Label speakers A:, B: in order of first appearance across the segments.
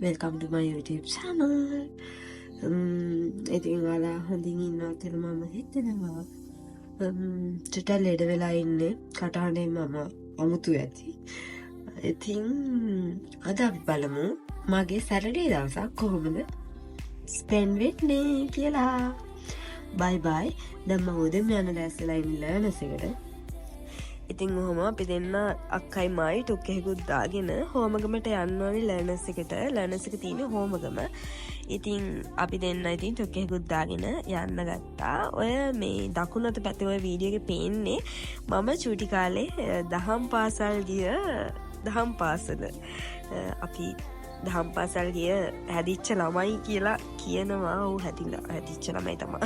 A: Welcome to my YouTube channel. ඉතින් ඔයාලා හොඳින් ඉන්නවා කියලා මම හිතනවා. චුට්ටක් ලෙඩ වෙලා ඉන්නේ. කටහඬෙන් මම අමුතු ඇති. ඉතින් අද අපි බලමු මගේ සැටර්ඩේ දවසක් කොහොමද ස්පෙන්ඩ් වෙන්නේ කියලා. බයි බයි. දැන් මම උදේම යන දැස්සලා ඉන්න ලර්නර්ස් එකට. ඉතින් ඔහොම අපි දෙන්න අක්කයි මායි ටුක් එකකුත් දාගෙන හෝමගමට යන්න ඕනේ ලර්නර්ස් එකට. ලර්නර්ස් එක තියෙන්නේ හෝමගම. ඉතින් අපි දෙන්න ඉතින් ටුක් එකකුත් දාගෙන යන්න ගත්තා. ඔය මේ දකුණු අත පැත්තේ ඔය වීඩියෝ එකේ පේන්නේ මම චූටි කාලේ දහම් පාසල් ගිය දහම් පාසල. අපි දහම් පාසල් ගිය හැදිච්ච ළමයි කියලා කියනවා. ඔව් හැදිච්ච ළමයි තමයි.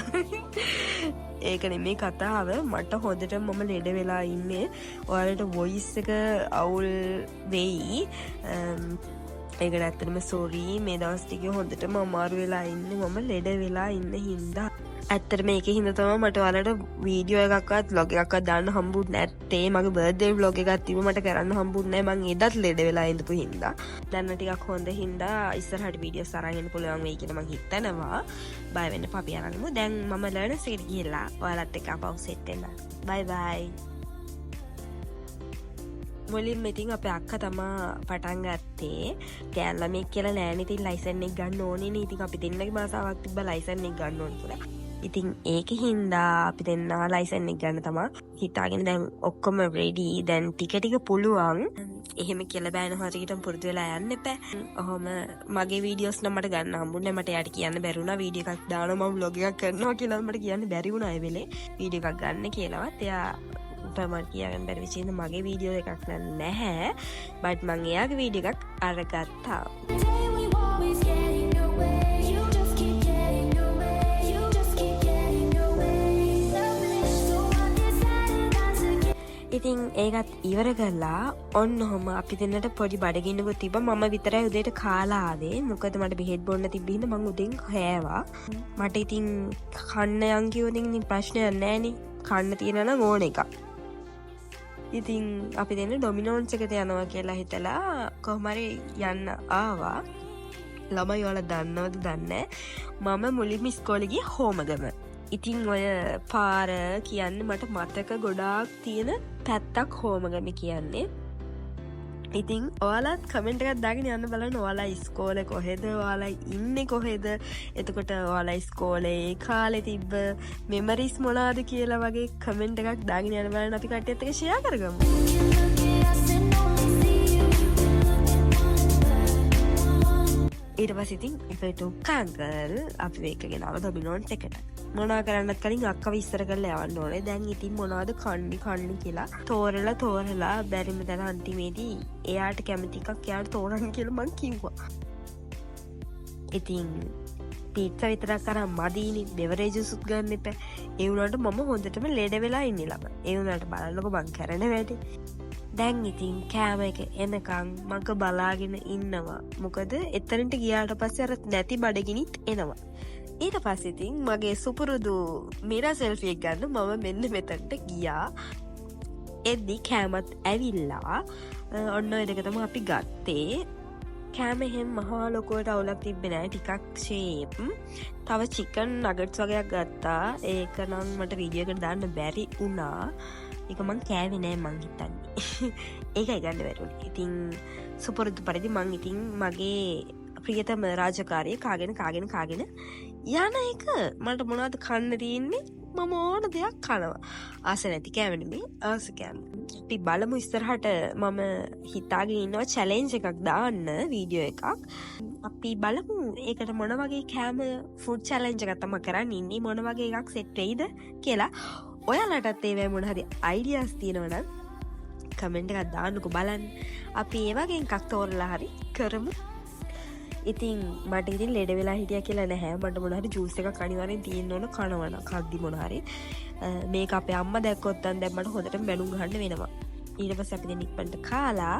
A: ඒක නෙමේ කතාව. මට හොඳට මම ලෙඩ වෙලා ඉන්නේ. ඔයාලට වොයිස් එක අවුල් වෙයි. ඒකට ඇත්තටම සෝරි. මේ දවස් ටිකේ හොඳටම අමාරු වෙලා ඉන්නේ. මම ලෙඩ වෙලා ඉන්න හින්දා. ඇත්තටම ඒකේ හින්දා තමයි මට ඔයාලට වීඩියෝ එකක්වත් vlog එකක්වත් දාන්න හම්බුනේ නැත්තේ. මගේ බර්ත්ඩේ vlog එකක් තිබ්බ මට කරන්න හම්බුනේ නැහැ. මං එදත් ලෙඩ වෙලා ඉඳපු හින්දා. දැන් ටිකක් හොඳ හින්දා ඉස්සරහට වීඩියෝස් අරන් එන්න පුළුවන් වෙයි කියලා මං හිතනවා. බය වෙන්න අපි අරන්මු. දැන් මම ලර්නර්ස් එකට ගිහලා ඔයාලත් එක්ක අපව සෙට් වෙන්න. බයි බයි. මුලින්ම ඉතින් අපේ අක්කා තමා පටන් ගත්තේ. ගෑන් ළමෙක් කියලා නෑනේ. ඉතින් ලයිසන් එක ගන්න ඕනේ නේ. ඉතින් අපි දෙන්නගේ මාසාවක් තිබ්බා ලයිසන් එක ගන්න ඕනේ කියලා. ඉතින් ඒක හින්දා අපි දෙන්න ලයිසන් එක ගන්න තමා හිතාගෙන දැන් ඔක්කොම රෙඩි. දැන් ටික පුළුවන්. එහෙම කියලා බෑන හරියටම පුරුදු වෙලා යන්න එපා. ඔහොම මගේ වීඩියෝස් නම් මට ගන්න හම්බුනේ. මට යාට කියන්න බැරි වුණා වීඩියෝ එකක් දානවා මම vlog එකක් කරනවා කියලා මට කියන්න බැරි වුණා ඒ වෙලේ. වීඩියෝ එකක් ගන්න කියලාවත් එයා මට කියන්න බැරි විදිහට මගේ වීඩියෝ එකක් නැහැ. බට් මං එයාගේ වීඩියෝ එකක් අරගත්තා. ඉතින් ඒකත් ඉවර කරලා ඔන්න ඔහම අපි දෙන්නට පොඩි බඩගින්නකුත් තිබ්බා. මම විතරයි උදේට කාලා ආවේ. මොකද මට බෙහෙත් බොන්න තිබ්බ හින්දා මං උදෙන් කෑවා. මට ඉතින් කන්න යන් කිව්වොත් ඉතින් ප්‍රශ්නයක් නෑනේ. කන්න තියෙනවා නම් ඕන එකක්. ඉතින් අපි දෙන්න ඩොමිනෝස් එකට යනවා කියලා හිතලා කොහොම හරි යන්න ආවා. ළමයි ඔයාලා දන්නවද දන්නේ නැහැ. මම මුලින්ම ඉස්කෝලේ ගියේ හෝමගම. ඉතින් ඔය පාර කියන්නේ මට මතක ගොඩාක් තියෙන පැත්තක් හෝමගම කියන්නේ. ඉතින් ඔයාලත් කමෙන්ට් එකක් දාගෙන යන්න බලන්න ඔයාලා ඉස්කෝලේ කොහෙද, ඔයාලා ඉන්නේ කොහෙද, එතකොට ඔයාලා ඉස්කෝලේ කාලේ තිබ්බ මෙමරිස් මොනවාද කියලා වගේ කමෙන්ට් එකක් දාගෙන යන්න බලන්න. අපි කට්ටියත් එක්ක ෂෙයා කරගමු. ඊට පස්සේ ඉතින් අපේ ටුක්කංකල් අපි මේකගෙන ආව ඩොමිනෝස් එකට. මොනවා කරන්නත් කලින් අක්කව ඉස්සර කරලා යවන්න ඕනේ. දැන් ඉතින් මොනවද කන්නේ කියලා තෝරලා බැරිම දැන අන්තිමේදී එයාට කැමති එකක් එයාට තෝරන්න කියලා මං කිව්වා. ඉතින් පීට්සා විතරක් අරන් මදීනේ. බෙවරේජස් උත් ගන්න එපා. ඒ වුණාට මම හොඳටම ලෙඩ වෙලා ඉන්නේ ළම. ඒ වුණාට බලන්නකො මං කරන වැඩේ. දැන් ඉතින් කෑම එක එනකන් මග බලාගෙන ඉන්නවා. මොකද එතනට ගියාට පස්සේ අර නැති බඩගිනිත් එනවා. ඊට පස්සේ ඉතින් මගේ සුපුරුදු මිරර් සෙල්ෆි එක ගන්න මම මෙන්න මෙතනට ගියා. එද්දි කෑමත් ඇවිල්ලා ඔන්න ඔය දෙක තමයි අපි ගත්තේ. කෑම එහෙම මහා ලොකුවට අවුලක් තිබ්බේ නැහැ. ටිකක් ෂේප්. තව චිකන් නගට්ස් වගේක් ගත්තා. ඒක නම් මට වීඩියෝ එකට දාන්න බැරි වුණා. ඒක මං කෑවේ නෑ මං හිතන්නේ. ඒකයි ගන්න බැරුණේ. ඉතින් සුපුරුදු පරිදි මං ඉතින් මගේ ප්‍රියතම රාජකාරිය කාගෙන යන එක. මට මොනවද කන්න තියෙන්නේ? මම ඕන දෙයක් කනවා. ආස නැති කෑම නෙමෙයි ආස කෑම. අපි බලමු ඉස්සරහට මම හිතාගෙන ඉන්නවා චැලෙන්ජ් එකක් දාන්න වීඩියෝ එකක්. අපි බලමු ඒකට මොන වගේ කෑම ෆුඩ් චැලෙන්ජ් එකක් තමයි කරන්න ඉන්නේ. මොන වගේ එකක් සෙට් වෙයිද කියලා. ඔයාලටත් ඒවැ මොන හරි අයිඩියාස් තියෙනවා නම් කමෙන්ට් එකක් දාන්නකෝ බලන්න. අපි ඒ වගේ එකක් තෝරලා හරි කරමු. ඉතින් මට ඉතින් ලෙඩ වෙලා හිටියා කියලා නැහැ. මට මොන හරි ජූස් එකක් අනිවාර්යෙන් තියෙන්න ඕන කනවන කද්දි මොන හරි. මේක අපේ අම්මා දැක්කොත් දැන් මට හොඳටම බැලුම් ගහන්න වෙනවා. ඊට පස්සේ අපි දැන් ඉක්මනට කාලා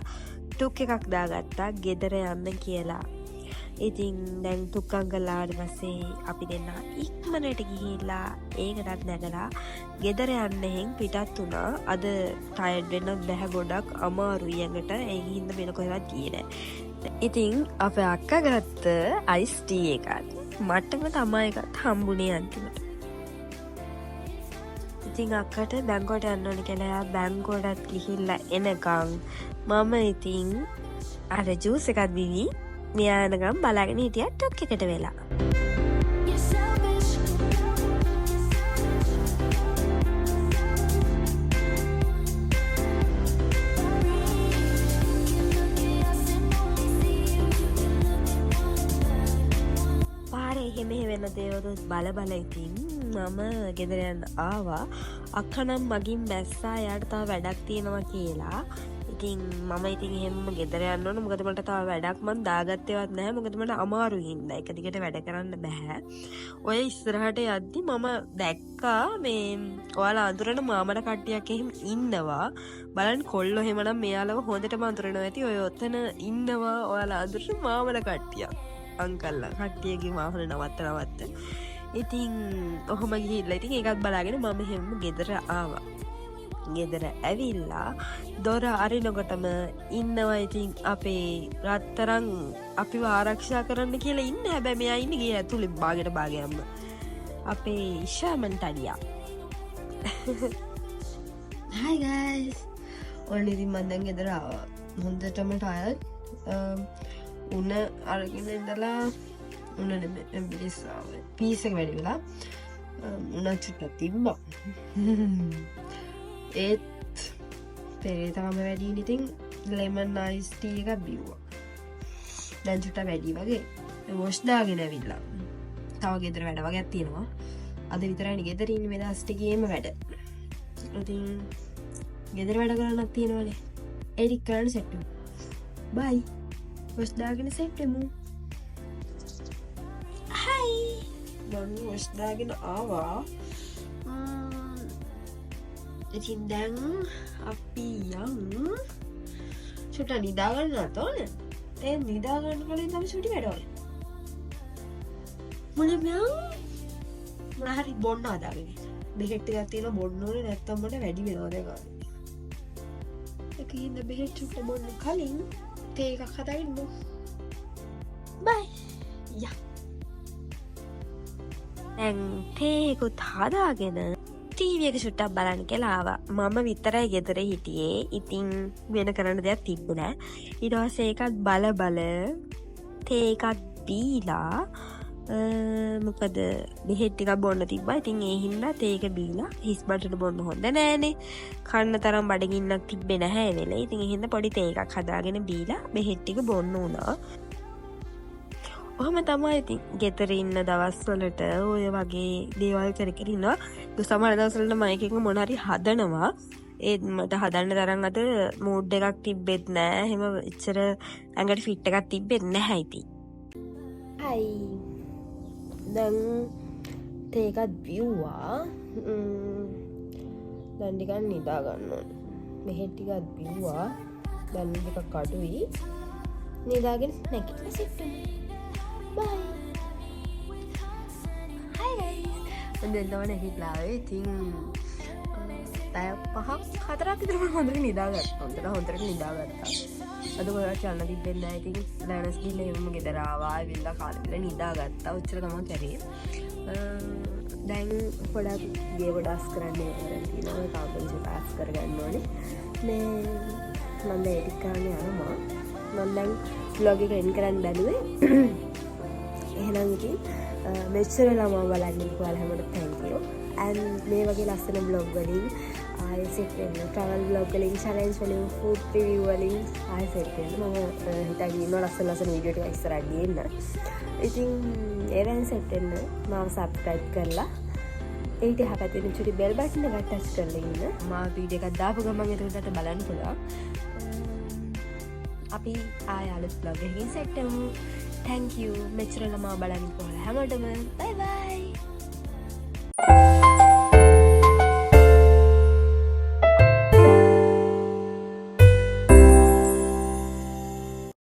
A: ටුක් එකක් දාගත්තා ගෙදර යන්න කියලා. ඉතින් දැන් ටුක්කංකල් ආවට පස්සේ අපි දෙන්න ඉක්මනට ගිහිල්ලා ඒකටත් නැගලා ගෙදර යන්න එහෙන් පිටත් වුණා. අද ටයර්ඩ් වෙන්න බැහැ ගොඩක් අමාරුයි යඟට. ඒ හින්දා වෙන කොහෙවත් ගියේ නැහැ. ඉතින් අප අක්ක ගත්ත අයිස් ටී එකත් මටම තමා එකත් හම්බුනේ අන්තිමට. ඉතින් අක්කට බැංකුවට යන්න ඕනි කියලා බැංකුවටත් ගිහිල්ලා එනකම් මම ඉතින් අර ජූස් එකක් බිවි මෙයා එනකම් බලාගෙන හිටියා ටොක් එකට වෙලා. මෙහෙ වෙන දේවලුත් බල ඉතින් මම ගෙදර යන්න ආවා. අක්කා නම් මගින් බැස්සා යාට තව වැඩක් තියෙනවා කියලා. ඉතින් මම ඉතින් එහෙම ගෙදර යන්න ඕන. මොකද මට තව වැඩක් මන් දාගත්තේවත් නැහැ. මොකද මට අමාරුයි හින්දා එක දිගට වැඩ කරන්න බෑ. ඔය ඉස්සරහට යද්දි මම දැක්කා මේ ඔයාලා අඳුරන මාමල කට්ටියක් එහෙම ඉන්නවා. බලන්න කොල්ලෝ එහෙමනම් මෙයාලව හොඳටම අඳුරනවා ඇති. ඔය ඔතන ඉන්නවා ඔයාලා අඳුරන මාමල කට්ටියක්. අංකල්ලා කට්ටියගේ වාහන නවත්ත ඉතින් ඔහොම ගිහිල්ලා ඉතින් ඒකත් බලාගෙන මම එහෙම ගෙදර ආවා. ගෙදර ඇවිල්ලා දොර අරිනකොටම ඉන්නවා ඉතින් අපේ රත්තරන් අපිව ආරක්ෂා කරන්න කියලා ඉන්නේ. හැබැයි මෙයා ඉන්නේ ගේ ඇතුලේ බාගෙට අපේ ශාමන් තඩියා. Hi guys. ඔන්න ඉතින් මම දැන් ගෙදර ආවා. හොඳටම ටයර්ඩ්. උන අරගෙන ඉඳලා උන පීස් එක වැඩි වෙලා උනත් චුට්ටක් තිබ්බා. ඒත් තේරේ තාම වැඩි ඉතින් ලෙමන් අයිස් ටී එකක් බිව්වා. දැන් චුට්ටක් වැඩි වගේ වොෂ් දාගෙන ඇවිල්ලා. තව ගෙදර වැඩ වගේක් තියෙනවා. අද විතරයි ගෙදර ඉන්නේ මේ දවස් ටිකේම වැඩ. ඉතින් ගෙදර වැඩ කරන්නත් තියෙනවනේ. එඩිට් කරන්න සෙට් වෙමු. බයි. වොෂ් දාගෙන සෙට් වෙමු. හයි. මම වොෂ් දාගෙන ආවා. ඉතින් දැන් අපි යමු. චුට්ටක් නිදා ගන්නත් ඕනේ. ඒ නිදා ගන්න කලින් තමයි සුටි වැඩවල. මොන හරි බොන්න හදාගෙන. බෙහෙත් ටිකක් තියෙනවා බොන්න ඕනේ නැත්තම් මට වැඩි වෙනවා දැන් ආවේ. ඒකින්ද බෙහෙත් චුට්ට බොන්න කලින් තේ එකක් හදාගෙන බො. බයි. යා. දැන් තේ එකත් හදාගෙන ටීවී එක චුට්ටක් බලන්න කියලා ආවා. මම විතරයි ගෙදර හිටියේ. ඉතින් වෙන කරන්න දෙයක් තිබුණේ නැහැ. ඊට පස්සේ ඒකත් බල තේ එකක් බීලා මොකද බෙහෙත් ටිකක් බොන්න තිබ්බා. ඉතින් ඒ හින්දා තේ එක බීලා හිස් බඩට බොන්න හොඳ නෑනේ. කන්න තරම් බඩගින්නක් තිබ්බේ නැහැ ඒ වෙලේ. ඉතින් ඒ හින්දා පොඩි තේ එකක් හදාගෙන බීලා බෙහෙත් ටික බොන්න උනා. ඔහොම තමයි ඉතින් ගෙදර ඉන්න දවස්වලට ඔය වගේ දේවල් කර ඉන්නවා. සමහර දවස්වලට මයික් එක මොන හරි හදනවා. ඒත් මට හදන්න තරම් අද මූඩ් එකක් තිබ්බෙත් නෑ. එහෙම එච්චර ඇඟට ෆිට් එකක් තිබ්බෙත් නැහැ ඉතින්. හයි. දැන් තේ එකත් බිව්වා. දැන් ටිකක් නිදා ගන්න ඕනේ. බෙහෙත් ටිකක් බිව්වා. දැන් ටිකක් අඩුයි. නිදාගෙන නැගිටලා සිට වෙමු. Bye. Hi guys. මම දැන් තමයි නැගිටලා ආවේ. ඉතින් පැය 5-4ක් විතර මම හොඳට නිදාගත්තා. හොඳට නිදාගත්තා. අද කොහෙවත් යන්න තිබෙන්නේ නැහැ. ඉතින් ලෑනස් ගිහලා එමුම ගෙදර ආවා. ඇවිල්ලා කාලේ පිළ නිදාගත්තා. ඔච්චර තමයි කරේ. දැන් පොඩක් ගේ වඩාස් කරන්න තියෙනවා. ඒ කාපන්ස් ටාස්ක් කරගන්න ඕනේ. මේ මම දැන් එඩිට් කරන්න යනවා. මම දැන් vlog එක එන් කරන්න බැලුවේ. එහෙනම් ඉතින් මෙච්චර ළම බලන්න ඔයාලා හැමෝටම thank you. and මේ වගේ ලස්සන vlog වලින් ආයෙත් වෙන travel vlog වලින් challenge වලින් food review වලින් ආයෙත් වෙන මම හිතාගෙන ඉන්නවා ලස්සන වීඩියෝ ටික ඉස්සරහට ගේන්න. ඉතින් ඒවෙන් සෙට් වෙන්න මාව subscribe කරලා ඒකට හැපැතින චුටි bell button එක touch කරලා ඉන්න. මා වීඩියෝ එකක් දාපු ගමන් එතකොට බලන්න පුළුවන්. අපි ආයෙ අලුත් vlog එකකින් සෙට් වෙමු. Thank you. මෙච්චර ළමා බලන්න කොහොම හැමෝටම bye bye.